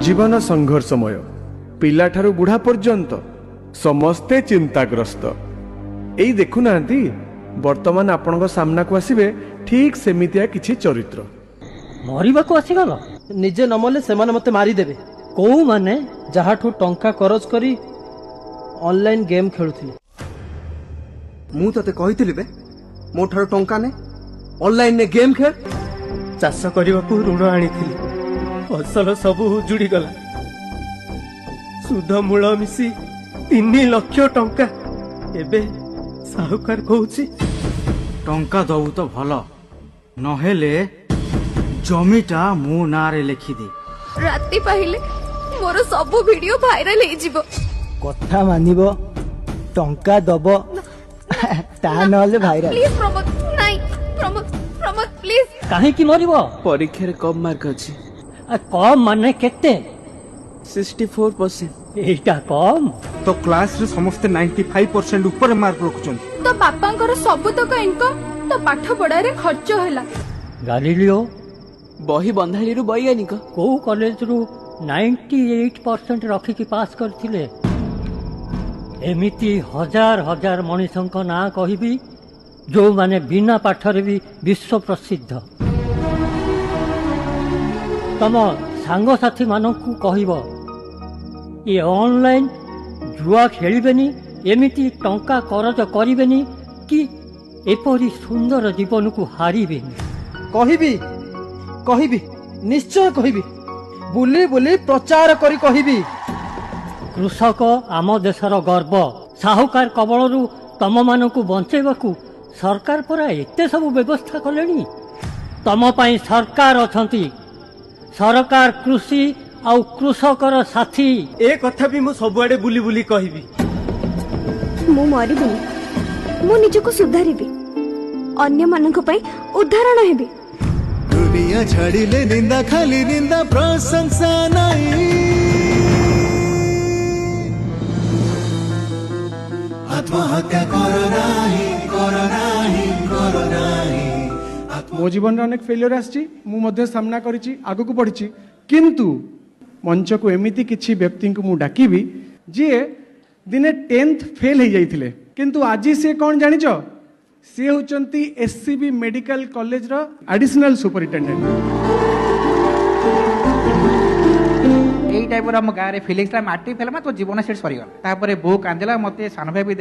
जीवन संघर्षमय पिला ठारू बुढ़ा पर्यंत समस्ते चिंताग्रस्त एई देखुना वर्तमान आपण सामना को आसबे ठीक सेमितिया किछि चरित्र मरिबा को आसीगल निजे नमले सेमाने मते मारिदेबे कौ माने जहाठू टंका करज करी ऑनलाइन गेम खेलुथिले मु तते कहितली बे मो ठारो टंका ने ऑनलाइन ने गेम खेल चाष करने को ऋण आनी फसल सब उजुड़ी गला सुध मूल मिसी 3 लाख टंका एबे साहुकार कहूची टंका दबु तो भल नहेले जमीटा मो नारे लिखिदे राति पाहिले मोर सब वीडियो वायरल हे जिवो कथा मानिबो टंका दबो ता नले भाइराल प्लीज प्रमोद नाही प्रमोद प्रमोद प्लीज काहे की मरिबो परीक्षा रे कम मार्क अछि कम माने केते 64% एटा कम तो क्लास रे समस्त 95% ऊपर मार्क रखुचन तो बापांकर सब तक इनकम तो पाठ पढ़ा रे खर्च होला गालिलियो बही बंधाली रु वैज्ञानिक को कॉलेज रु 98% रखी की पास करथिले एमिति हजार हजार मनीषंक ना कहिबी जो माने बिना पाठरे भी विश्व प्रसिद्ध तम सांग साथी मानकु कहिबो ये ऑनलाइन जुआ खेलिबेनी एमिति टंका करज करिबेनी कि एपरी सुंदर जीवन को हारिबेनी कहिबी कहिबी निश्चय कहिबी बुली बुली प्रचार करी कहिबी कृषक आम देशर गर्व साहुकार कबलरू तम मानकु बंचेबाकू सरकार परा एते सब व्यवस्था कलेनी तम पाई सरकार अछंती सरकार कृषि आउ कृषकर साथी ए कथा भी मु सबुआडे बुली बुली कहिबी मु मरिबिनी मु निजको सुधारिबी अन्य मानक पई उदाहरण हेबी दुनिया छाड़िले निंदा खाली निंदा प्रशंसा नहीं आत्महत्या करो नहीं करो नहीं करो नहीं मो जीवन अनेक फेलियर आछि मु मध्ये सामना करिछि आगु को पढिछि किंतु मंच को एमिति किछि व्यक्ति को मु डाकिबी जे दिने 10th फेल हो जाइथिले किंतु आज से कौन जानिछ सी होचंती एससीबी मेडिकल कॉलेज रो एडिशनल सुपरिटेंडेंट एई टाइप रो हम गारे फीलिंग्स ला माटी फेलमा तो जीवन सेट सरीगला तापरे बो कांदेला मते सानो भाई